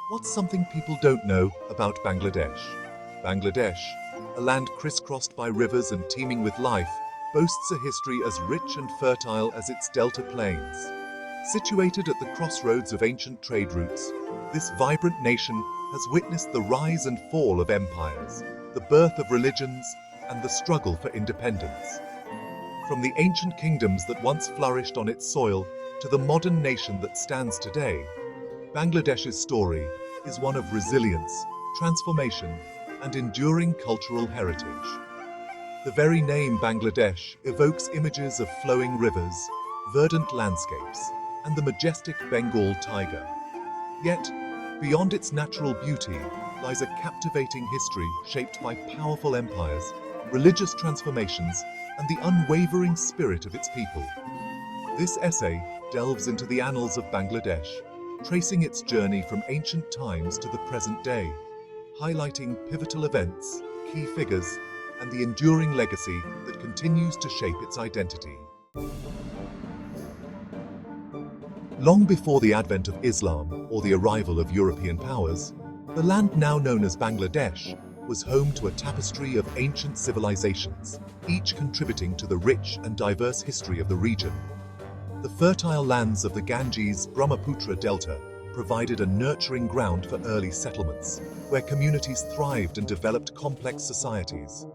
What's something people don't know about Bangladesh? Bangladesh, a land crisscrossed by rivers and teeming with life, boasts a history as rich and fertile as its delta plains. Situated at the crossroads of ancient trade routes, this vibrant nation has witnessed the rise and fall of empires, the birth of religions, and the struggle for independence. From the ancient kingdoms that once flourished on its soil to the modern nation that stands today, Bangladesh's story is one of resilience, transformation, and enduring cultural heritage. The very name Bangladesh evokes images of flowing rivers, verdant landscapes, and the majestic Bengal tiger. Yet, beyond its natural beauty lies a captivating history shaped by powerful empires, religious transformations, and the unwavering spirit of its people. This essay delves into the annals of Bangladesh, tracing its journey from ancient times to the present day, highlighting pivotal events, key figures, and the enduring legacy that continues to shape its identity. Long before the advent of Islam or the arrival of European powers, the land now known as Bangladesh was home to a tapestry of ancient civilizations, each contributing to the rich and diverse history of the region. The fertile lands of the Ganges-Brahmaputra Delta provided a nurturing ground for early settlements, where communities thrived and developed complex societies.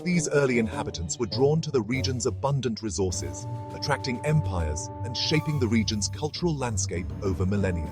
These early inhabitants were drawn to the region's abundant resources, attracting empires and shaping the region's cultural landscape over millennia.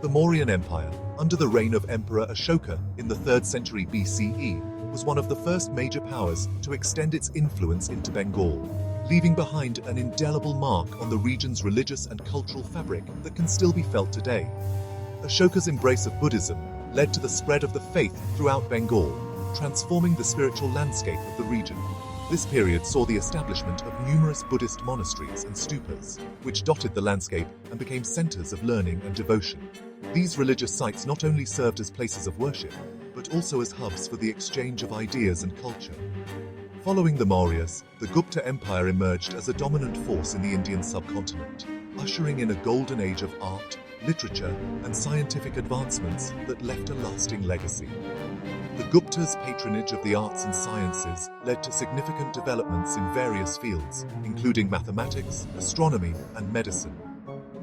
The Mauryan Empire, under the reign of Emperor Ashoka in the 3rd century BCE, was one of the first major powers to extend its influence into Bengal, leaving behind an indelible mark on the region's religious and cultural fabric that can still be felt today. Ashoka's embrace of Buddhism led to the spread of the faith throughout Bengal, transforming the spiritual landscape of the region. This period saw the establishment of numerous Buddhist monasteries and stupas, which dotted the landscape and became centers of learning and devotion. These religious sites not only served as places of worship, but also as hubs for the exchange of ideas and culture. Following the Mauryas, the Gupta Empire emerged as a dominant force in the Indian subcontinent, ushering in a golden age of art, literature, and scientific advancements that left a lasting legacy. The Guptas' patronage of the arts and sciences led to significant developments in various fields, including mathematics, astronomy, and medicine.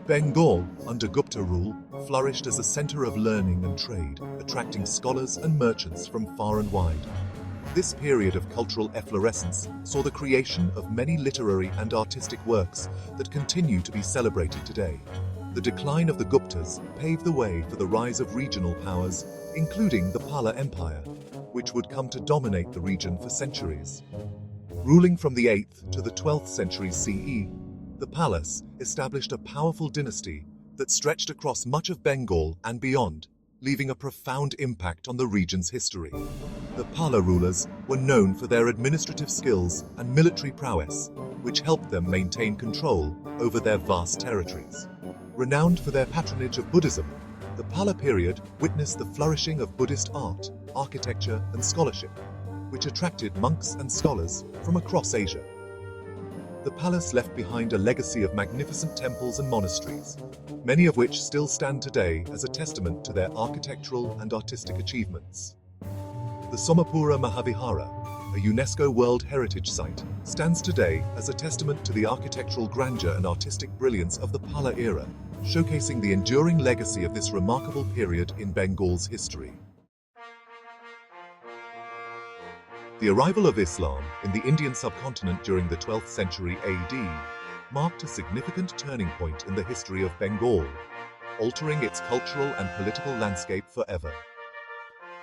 Bengal, under Gupta rule, flourished as a center of learning and trade, attracting scholars and merchants from far and wide. This period of cultural efflorescence saw the creation of many literary and artistic works that continue to be celebrated today. The decline of the Guptas paved the way for the rise of regional powers, including the Pala Empire, which would come to dominate the region for centuries. Ruling from the 8th to the 12th centuries CE, the Palas established a powerful dynasty that stretched across much of Bengal and beyond, leaving a profound impact on the region's history. The Pala rulers were known for their administrative skills and military prowess, which helped them maintain control over their vast territories. Renowned for their patronage of Buddhism, the Pala period witnessed the flourishing of Buddhist art, architecture, and scholarship, which attracted monks and scholars from across Asia. The palace left behind a legacy of magnificent temples and monasteries, many of which still stand today as a testament to their architectural and artistic achievements. The Somapura Mahavihara, a UNESCO World Heritage Site, stands today as a testament to the architectural grandeur and artistic brilliance of the Pala era, showcasing the enduring legacy of this remarkable period in Bengal's history. The arrival of Islam in the Indian subcontinent during the 12th century AD marked a significant turning point in the history of Bengal, altering its cultural and political landscape forever.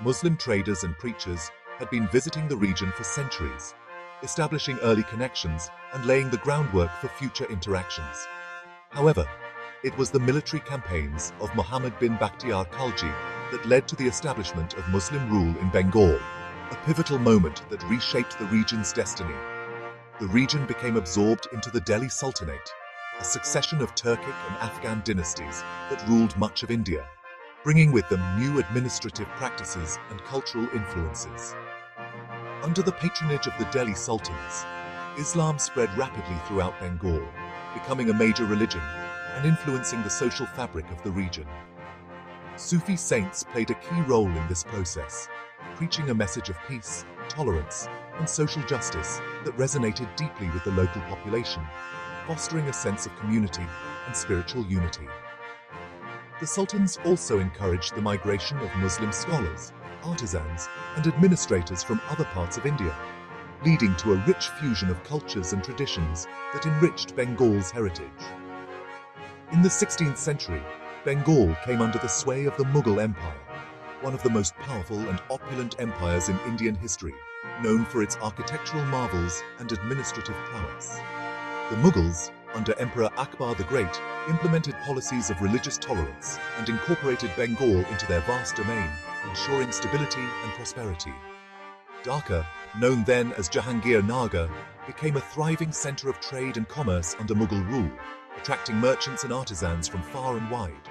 Muslim traders and preachers had been visiting the region for centuries, establishing early connections and laying the groundwork for future interactions. However, it was the military campaigns of Muhammad bin Bakhtiar Khalji that led to the establishment of Muslim rule in Bengal, a pivotal moment that reshaped the region's destiny. The region became absorbed into the Delhi Sultanate, a succession of Turkic and Afghan dynasties that ruled much of India, bringing with them new administrative practices and cultural influences. Under the patronage of the Delhi Sultans, Islam spread rapidly throughout Bengal, becoming a major religion and influencing the social fabric of the region. Sufi saints played a key role in this process, preaching a message of peace, tolerance, and social justice that resonated deeply with the local population, fostering a sense of community and spiritual unity. The Sultans also encouraged the migration of Muslim scholars, artisans, and administrators from other parts of India, leading to a rich fusion of cultures and traditions that enriched Bengal's heritage. In the 16th century, Bengal came under the sway of the Mughal Empire, one of the most powerful and opulent empires in Indian history, known for its architectural marvels and administrative prowess. The Mughals, under Emperor Akbar the Great, implemented policies of religious tolerance and incorporated Bengal into their vast domain, ensuring stability and prosperity. Dhaka, known then as Jahangir Nagar, became a thriving center of trade and commerce under Mughal rule, attracting merchants and artisans from far and wide.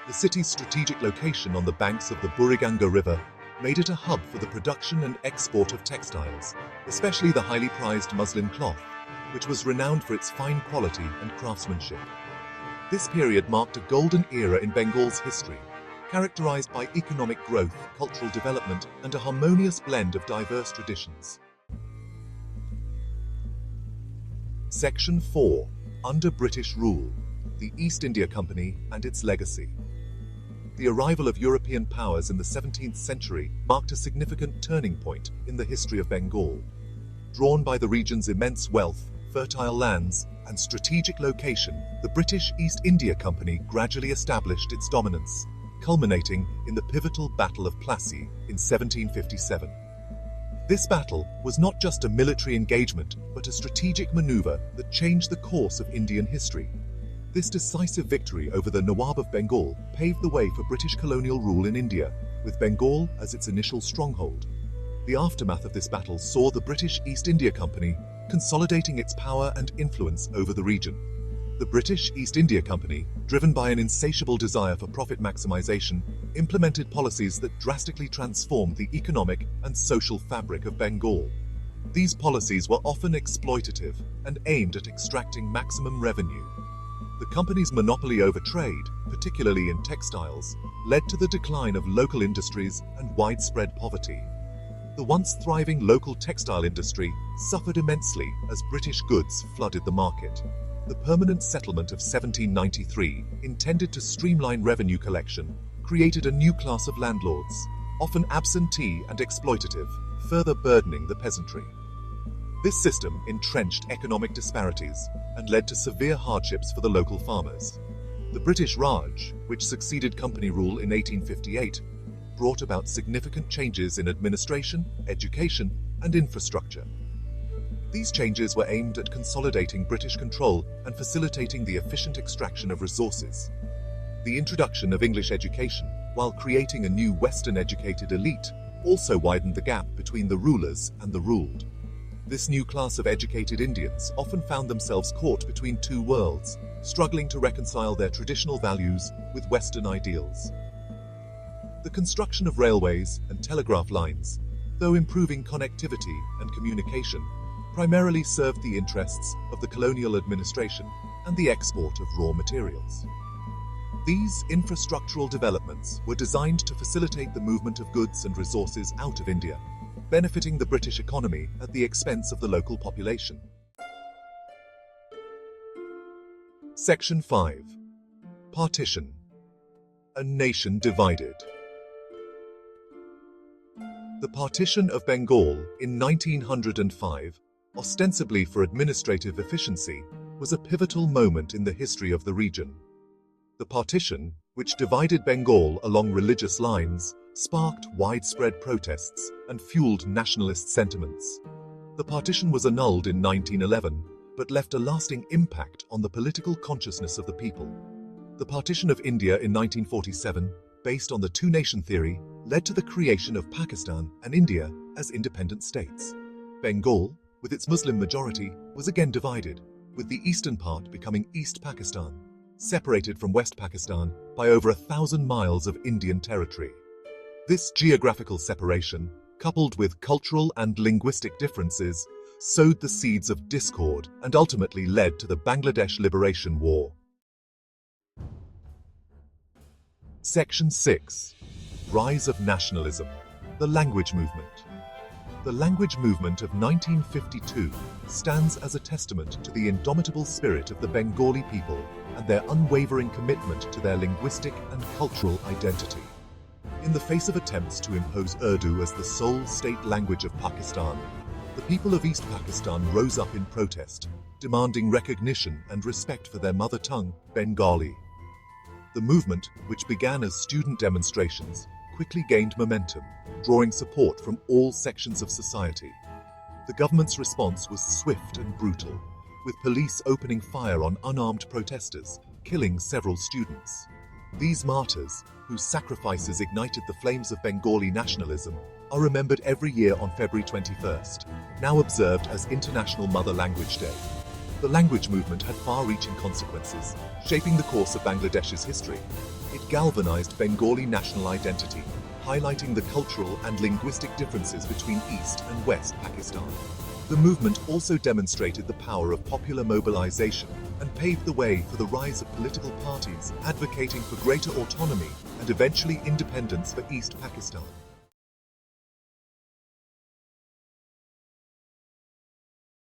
The city's strategic location on the banks of the Buriganga River made it a hub for the production and export of textiles, especially the highly prized muslin cloth, which was renowned for its fine quality and craftsmanship. This period marked a golden era in Bengal's history, characterized by economic growth, cultural development, and a harmonious blend of diverse traditions. Section 4. Under British Rule, the East India Company and its Legacy. The arrival of European powers in the 17th century marked a significant turning point in the history of Bengal. Drawn by the region's immense wealth, fertile lands, and strategic location, the British East India Company gradually established its dominance, culminating in the pivotal Battle of Plassey in 1757. This battle was not just a military engagement, but a strategic maneuver that changed the course of Indian history. This decisive victory over the Nawab of Bengal paved the way for British colonial rule in India, with Bengal as its initial stronghold. The aftermath of this battle saw the British East India Company consolidating its power and influence over the region. The British East India Company, driven by an insatiable desire for profit maximization, implemented policies that drastically transformed the economic and social fabric of Bengal. These policies were often exploitative and aimed at extracting maximum revenue. The company's monopoly over trade, particularly in textiles, led to the decline of local industries and widespread poverty. The once thriving local textile industry suffered immensely as British goods flooded the market. The Permanent Settlement of 1793, intended to streamline revenue collection, created a new class of landlords, often absentee and exploitative, further burdening the peasantry. This system entrenched economic disparities and led to severe hardships for the local farmers. The British Raj, which succeeded company rule in 1858, brought about significant changes in administration, education, and infrastructure. These changes were aimed at consolidating British control and facilitating the efficient extraction of resources. The introduction of English education, while creating a new Western-educated elite, also widened the gap between the rulers and the ruled. This new class of educated Indians often found themselves caught between two worlds, struggling to reconcile their traditional values with Western ideals. The construction of railways and telegraph lines, though improving connectivity and communication, primarily served the interests of the colonial administration and the export of raw materials. These infrastructural developments were designed to facilitate the movement of goods and resources out of India, benefiting the British economy at the expense of the local population. Section 5. Partition. A nation divided. The Partition of Bengal in 1905, ostensibly for administrative efficiency, was a pivotal moment in the history of the region. The partition, which divided Bengal along religious lines, sparked widespread protests and fueled nationalist sentiments. The partition was annulled in 1911, but left a lasting impact on the political consciousness of the people. The partition of India in 1947, based on the two-nation theory, led to the creation of Pakistan and India as independent states. Bengal, with its Muslim majority, was again divided, with the eastern part becoming East Pakistan, separated from West Pakistan by over 1,000 miles of Indian territory. This geographical separation, coupled with cultural and linguistic differences, sowed the seeds of discord and ultimately led to the Bangladesh Liberation War. Section 6. Rise of Nationalism. The Language Movement. The language movement of 1952 stands as a testament to the indomitable spirit of the Bengali people and their unwavering commitment to their linguistic and cultural identity. In the face of attempts to impose Urdu as the sole state language of Pakistan, the people of East Pakistan rose up in protest, demanding recognition and respect for their mother tongue, Bengali. The movement, which began as student demonstrations, quickly gained momentum, drawing support from all sections of society. The government's response was swift and brutal, with police opening fire on unarmed protesters, killing several students. These martyrs, whose sacrifices ignited the flames of Bengali nationalism, are remembered every year on February 21st, now observed as International Mother Language Day. The language movement had far-reaching consequences, shaping the course of Bangladesh's history. It galvanized Bengali national identity, highlighting the cultural and linguistic differences between East and West Pakistan. The movement also demonstrated the power of popular mobilization and paved the way for the rise of political parties advocating for greater autonomy and eventually independence for East Pakistan.